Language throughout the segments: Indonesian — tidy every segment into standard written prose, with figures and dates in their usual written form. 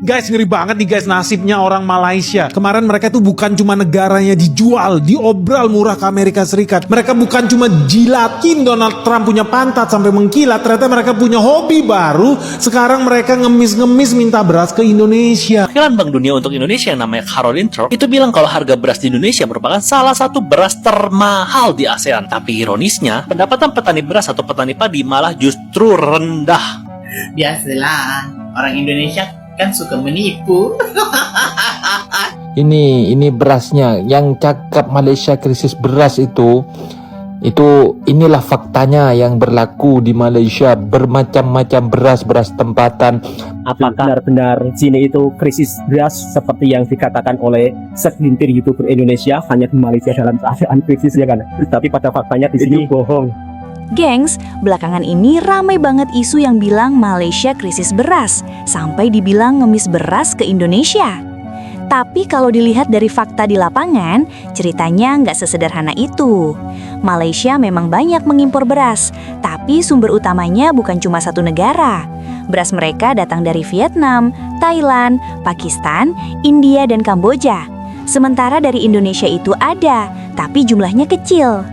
Guys, ngeri banget nih guys nasibnya orang Malaysia. Kemarin mereka tuh bukan cuma negaranya dijual, diobral murah ke Amerika Serikat. Mereka bukan cuma jilatin Donald Trump punya pantat sampai mengkilat. Ternyata mereka punya hobi baru. Sekarang mereka ngemis-ngemis minta beras ke Indonesia. Perwakilan Bank Dunia untuk Indonesia yang namanya Caroline Thorpe itu bilang kalau harga beras di Indonesia merupakan salah satu beras termahal di ASEAN. Tapi ironisnya, pendapatan petani beras atau petani padi malah justru rendah. Biasalah, orang Indonesia kan suka menipu. Ini berasnya yang cakap Malaysia krisis beras itu inilah faktanya yang berlaku di Malaysia. Bermacam-macam beras tempatan. Apakah benar-benar sini itu krisis beras seperti yang dikatakan oleh segelintir YouTuber Indonesia hanya di Malaysia dalam keadaan krisis, ya kan? Tapi pada faktanya di sini bohong. Gengs, belakangan ini ramai banget isu yang bilang Malaysia krisis beras, sampai dibilang ngemis beras ke Indonesia. Tapi kalau dilihat dari fakta di lapangan, ceritanya nggak sesederhana itu. Malaysia memang banyak mengimpor beras, tapi sumber utamanya bukan cuma satu negara. Beras mereka datang dari Vietnam, Thailand, Pakistan, India, dan Kamboja. Sementara dari Indonesia itu ada, tapi jumlahnya kecil.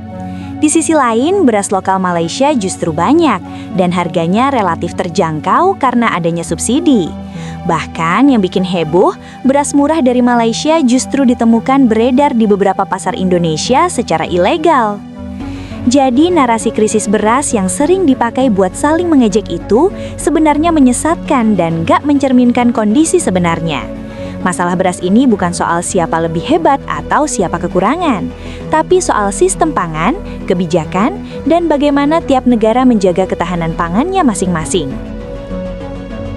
Di sisi lain, beras lokal Malaysia justru banyak dan harganya relatif terjangkau karena adanya subsidi. Bahkan yang bikin heboh, beras murah dari Malaysia justru ditemukan beredar di beberapa pasar Indonesia secara ilegal. Jadi narasi krisis beras yang sering dipakai buat saling mengejek itu sebenarnya menyesatkan dan gak mencerminkan kondisi sebenarnya. Masalah beras ini bukan soal siapa lebih hebat atau siapa kekurangan, tapi soal sistem pangan, kebijakan, dan bagaimana tiap negara menjaga ketahanan pangannya masing-masing.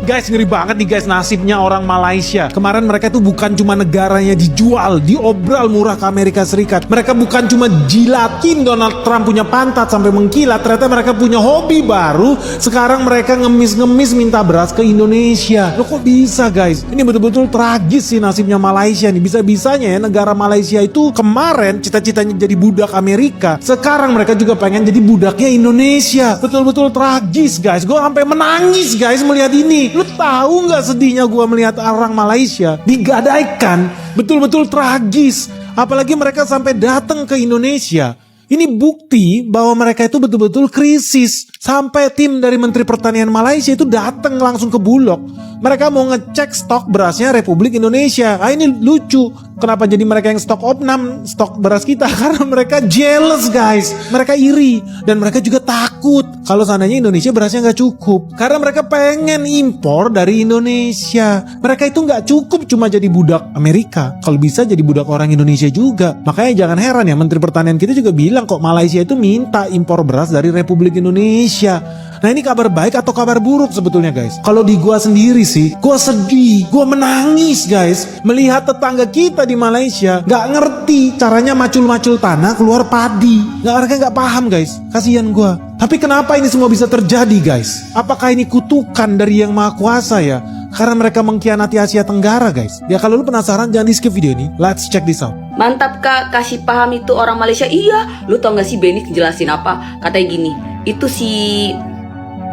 Guys, ngeri banget nih guys nasibnya orang Malaysia. Kemarin mereka tuh bukan cuma negaranya dijual, diobral murah ke Amerika Serikat. Mereka bukan cuma jilatin Donald Trump punya pantat sampai mengkilat. Ternyata mereka punya hobi baru. Sekarang mereka ngemis-ngemis minta beras ke Indonesia. Loh kok bisa guys? Ini betul-betul tragis sih nasibnya Malaysia nih. Bisa-bisanya ya negara Malaysia itu kemarin cita-citanya jadi budak Amerika. Sekarang mereka juga pengen jadi budaknya Indonesia. Betul-betul tragis guys. Gue sampai menangis guys melihat ini. Lu tahu nggak sedihnya gue melihat orang Malaysia digadaikan, betul-betul tragis. Apalagi mereka sampai datang ke Indonesia. Ini bukti bahwa mereka itu betul-betul krisis. Sampai tim dari Menteri Pertanian Malaysia itu datang langsung ke Bulog. Mereka mau ngecek stok berasnya Republik Indonesia. Ini lucu. Kenapa jadi mereka yang stok opnam stok beras kita? Karena mereka jealous guys. Mereka iri. Dan mereka juga takut kalau seandainya Indonesia berasnya nggak cukup. Karena mereka pengen impor dari Indonesia. Mereka itu nggak cukup cuma jadi budak Amerika. Kalau bisa jadi budak orang Indonesia juga. Makanya jangan heran ya Menteri Pertanian kita juga bilang kok Malaysia itu minta impor beras dari Republik Indonesia. Nah ini kabar baik atau kabar buruk sebetulnya guys? Kalau di gua sendiri sih, gua sedih, gua menangis guys. Melihat tetangga kita di Malaysia gak ngerti caranya macul-macul tanah keluar padi. Mereka gak paham guys, kasihan gua. Tapi kenapa ini semua bisa terjadi guys? Apakah ini kutukan dari Yang Maha Kuasa ya? Karena mereka mengkhianati Asia Tenggara guys. Ya kalau lu penasaran jangan di skip video ini. Let's check this out. Mantap kak, kasih paham itu orang Malaysia. Iya, lu tau gak sih Benny jelasin apa? Katanya gini, itu si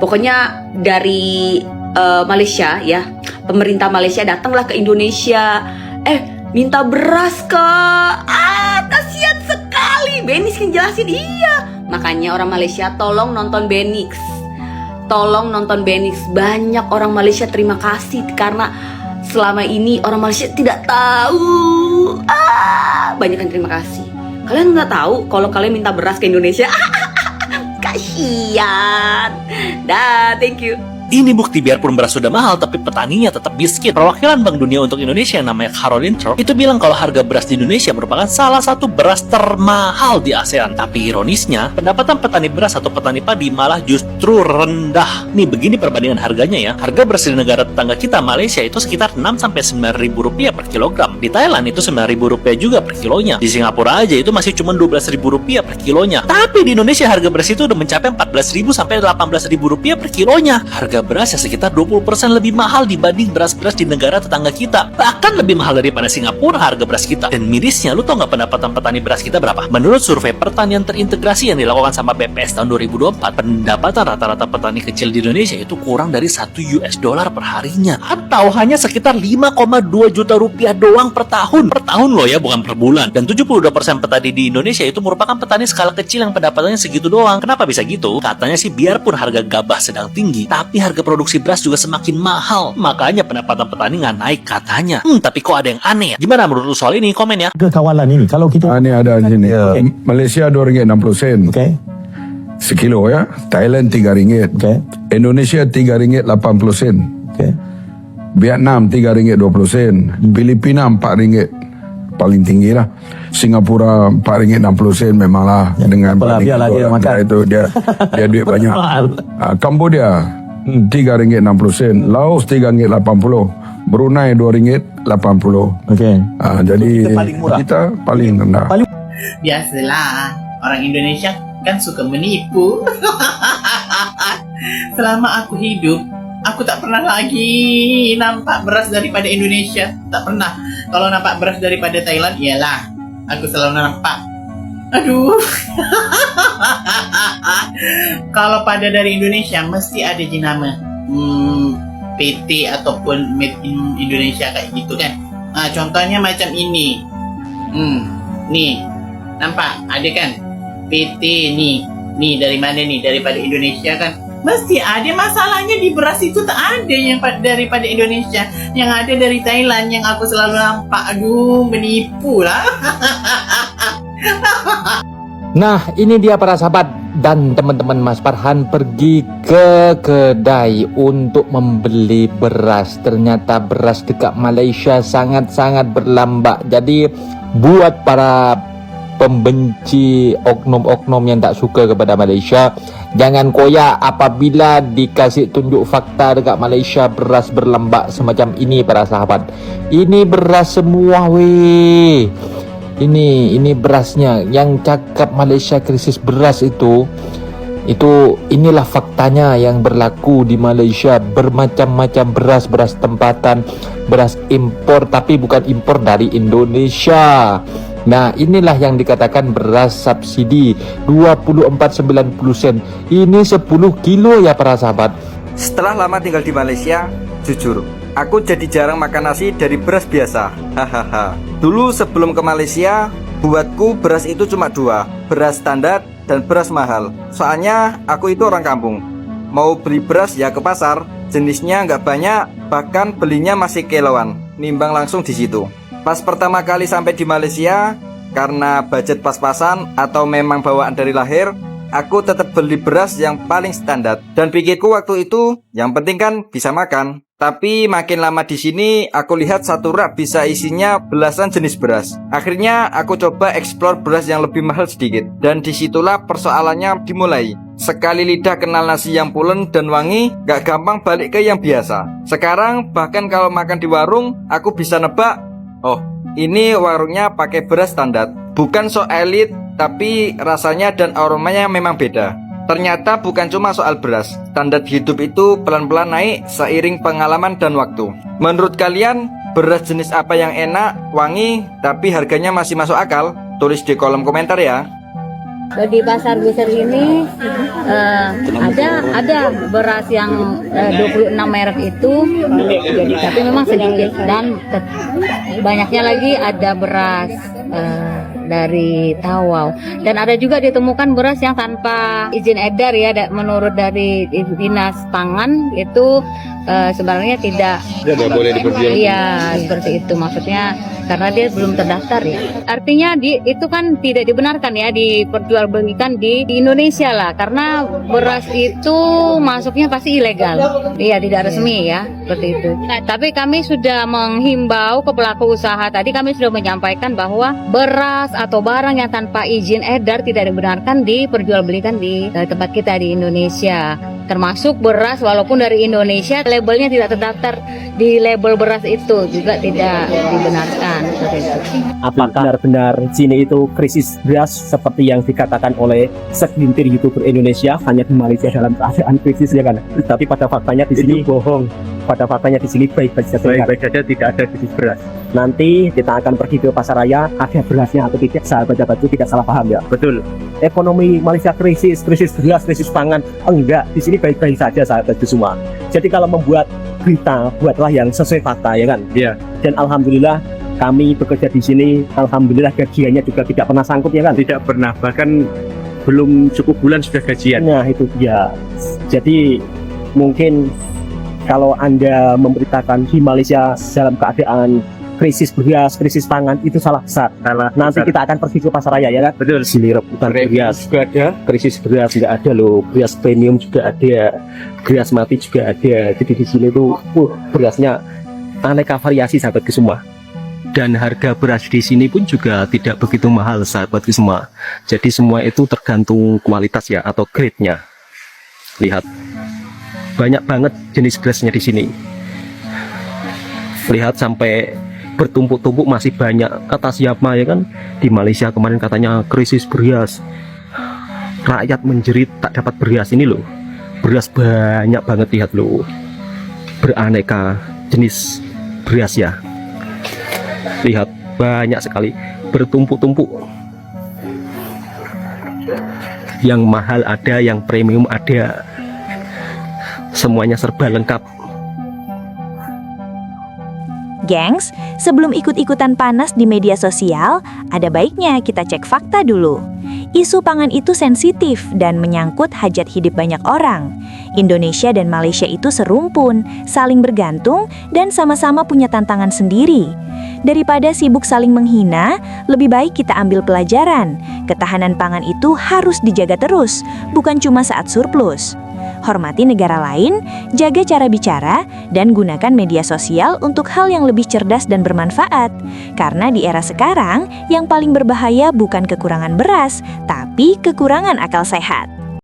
pokoknya dari Malaysia ya, pemerintah Malaysia datanglah ke Indonesia. Minta beras kak. Kasihan sekali. Benny kan jelasin, iya. Makanya orang Malaysia tolong nonton Benix. Tolong nonton Benix. Banyak orang Malaysia terima kasih karena selama ini orang Malaysia tidak tahu. Banyak yang terima kasih. Kalian nggak tahu kalau kalian minta beras ke Indonesia? Kasian. Dah, thank you. Ini bukti biarpun beras sudah mahal tapi petaninya tetap miskin. Perwakilan Bank Dunia untuk Indonesia yang namanya Caroline Thorpe itu bilang kalau harga beras di Indonesia merupakan salah satu beras termahal di ASEAN. Tapi ironisnya, pendapatan petani beras atau petani padi malah justru rendah. Nih begini perbandingan harganya ya. Harga beras di negara tetangga kita Malaysia itu sekitar 6-9 ribu rupiah per kilogram. Di Thailand itu 9 ribu rupiah juga per kilonya. Di Singapura aja itu masih cuma 12 ribu rupiah per kilonya. Tapi di Indonesia harga beras itu udah mencapai 14 ribu sampai 18 ribu rupiah per kilonya. Harga harga beras ya sekitar 20% lebih mahal dibanding beras-beras di negara tetangga kita. Bahkan lebih mahal daripada Singapura harga beras kita. Dan mirisnya, lu tau nggak pendapatan petani beras kita berapa? Menurut survei pertanian terintegrasi yang dilakukan sama BPS tahun 2024, pendapatan rata-rata petani kecil di Indonesia itu kurang dari $1 per harinya. Atau hanya sekitar 5,2 juta rupiah doang per tahun. Per tahun loh ya, bukan per bulan. Dan 72% petani di Indonesia itu merupakan petani skala kecil yang pendapatannya segitu doang. Kenapa bisa gitu? Katanya sih biarpun harga gabah sedang tinggi, tapi harga produksi beras juga semakin mahal. Makanya pendapatan petani nggak naik katanya. Tapi kok ada yang aneh ya? Gimana menurut lu soal ini? Komen ya. Kekawalan ini kalau kita Ini ada di sini. Ya. Malaysia RM2.60 oke sekilo ya. Thailand RM3. oke Indonesia RM3.80. oke Vietnam RM3.20. Filipina RM4 paling tinggi lah. Singapura RM4.60 memanglah dengan Apalah, banding biarlah dia orang makan. itu dia duit banyak. Mahal. Cambodia RM3.60. Laos RM3.80. Brunei RM2.80. oke Jadi Kita paling murah. kita paling rendah. Biasalah, orang Indonesia kan suka menipu. Selama aku hidup, aku tak pernah lagi nampak beras daripada Indonesia. Tak pernah. Kalau nampak beras daripada Thailand, iyalah, aku selalu nampak. Aduh. Kalau pada dari Indonesia, mesti ada jenama PT ataupun Made in Indonesia kayak gitu kan. Contohnya macam ini. Nih, nampak ada kan? PT nih dari mana nih? Daripada Indonesia kan? Mesti ada. Masalahnya di beras itu tak ada yang daripada Indonesia. Yang ada dari Thailand yang aku selalu nampak. Aduh, menipu lah. Nah, ini dia para sahabat dan teman-teman, Mas Farhan pergi ke kedai untuk membeli beras. Ternyata beras dekat Malaysia sangat-sangat berlambak. Jadi buat para pembenci oknum-oknum yang tak suka kepada Malaysia, jangan koyak apabila dikasih tunjuk fakta dekat Malaysia beras berlambak semacam ini para sahabat. Ini beras semua weh. Ini berasnya. Yang cakap Malaysia krisis beras itu inilah faktanya yang berlaku di Malaysia. Bermacam-macam beras tempatan, beras impor, tapi bukan impor dari Indonesia. Nah, inilah yang dikatakan beras subsidi 24,90 sen. Ini 10 kilo ya para sahabat. Setelah lama tinggal di Malaysia, jujur, aku jadi jarang makan nasi dari beras biasa. Hahaha. Dulu sebelum ke Malaysia, buatku beras itu cuma dua, beras standar dan beras mahal. Soalnya aku itu orang kampung. Mau beli beras ya ke pasar, jenisnya nggak banyak, bahkan belinya masih kiloan. Nimbang langsung di situ. Pas pertama kali sampai di Malaysia, karena budget pas-pasan atau memang bawaan dari lahir, aku tetap beli beras yang paling standar. Dan pikirku waktu itu, yang penting kan bisa makan. Tapi makin lama di sini, aku lihat satu rak bisa isinya belasan jenis beras. Akhirnya aku coba explore beras yang lebih mahal sedikit. Dan disitulah persoalannya dimulai. Sekali lidah kenal nasi yang pulen dan wangi, gak gampang balik ke yang biasa. Sekarang bahkan kalau makan di warung, aku bisa nebak, oh ini warungnya pakai beras standar. Bukan so elit, tapi rasanya dan aromanya memang beda. Ternyata bukan cuma soal beras. Standar hidup itu pelan-pelan naik seiring pengalaman dan waktu. Menurut kalian, beras jenis apa yang enak, wangi, tapi harganya masih masuk akal? Tulis di kolom komentar ya. Di pasar besar ini ada beras yang 26 merek itu, jadi tapi memang sedikit, dan banyaknya lagi ada beras dari Tawau, dan ada juga ditemukan beras yang tanpa izin edar ya, menurut dari Dinas Pangan itu sebenarnya tidak boleh diperjualbelikan. Iya, seperti itu maksudnya, karena dia belum terdaftar ya. Artinya itu kan tidak dibenarkan ya diperjualbelikan di Indonesia lah, karena beras itu masuknya pasti ilegal. Iya, tidak resmi ya, seperti itu. Nah, tapi kami sudah menghimbau ke pelaku usaha, tadi kami sudah menyampaikan bahwa beras atau barang yang tanpa izin edar tidak dibenarkan diperjualbelikan di tempat kita di Indonesia. termasuk beras walaupun dari Indonesia labelnya tidak terdaftar di label beras itu juga tidak dibenarkan seperti itu. Apakah benar-benar sini itu krisis beras seperti yang dikatakan oleh segelintir YouTuber Indonesia hanya di Malaysia dalam keadaan krisis ya kan? Tapi pada faktanya di sini bohong. Pada faktanya di sini baik-baik saja tidak ada krisis beras. Nanti kita akan pergi ke pasar raya, ada berasnya atau tidak, sahabat-sahabat itu tidak salah paham ya. Betul. Ekonomi Malaysia krisis beras, krisis pangan, enggak. Di sini baik-baik saja sahabat itu semua. Jadi kalau membuat berita, buatlah yang sesuai fakta ya kan. Iya. Dan alhamdulillah kami bekerja di sini, alhamdulillah gajiannya juga tidak pernah sangkut ya kan. Tidak pernah, bahkan belum cukup bulan sudah gajian. Nah itu dia. Jadi mungkin kalau Anda memberitakan di Malaysia dalam keadaan krisis beras, krisis pangan, itu salah besar. Nanti kita akan pergi ke pasar raya ya kan? Betul. Sini rebutan beras juga ada, krisis beras tidak ada loh, beras premium juga ada, beras mati juga ada. Jadi di sini tuh berasnya aneka variasi sahabatku semua. Dan harga beras di sini pun juga tidak begitu mahal sahabatku semua. Jadi semua itu tergantung kualitas ya atau grade-nya. Lihat. Banyak banget jenis berasnya di sini. Lihat sampai bertumpuk-tumpuk masih banyak. Kata siapa ya kan? Di Malaysia kemarin katanya krisis beras. Rakyat menjerit tak dapat beras ini loh. Beras banyak banget lihat loh. Beraneka jenis beras ya. Lihat banyak sekali bertumpuk-tumpuk. Yang mahal ada, yang premium ada. Semuanya serba lengkap. Gengs, sebelum ikut-ikutan panas di media sosial, ada baiknya kita cek fakta dulu. Isu pangan itu sensitif dan menyangkut hajat hidup banyak orang. Indonesia dan Malaysia itu serumpun, saling bergantung, dan sama-sama punya tantangan sendiri. Daripada sibuk saling menghina, lebih baik kita ambil pelajaran. Ketahanan pangan itu harus dijaga terus, bukan cuma saat surplus. Hormati negara lain, jaga cara bicara, dan gunakan media sosial untuk hal yang lebih cerdas dan bermanfaat. Karena di era sekarang, yang paling berbahaya bukan kekurangan beras, tapi kekurangan akal sehat.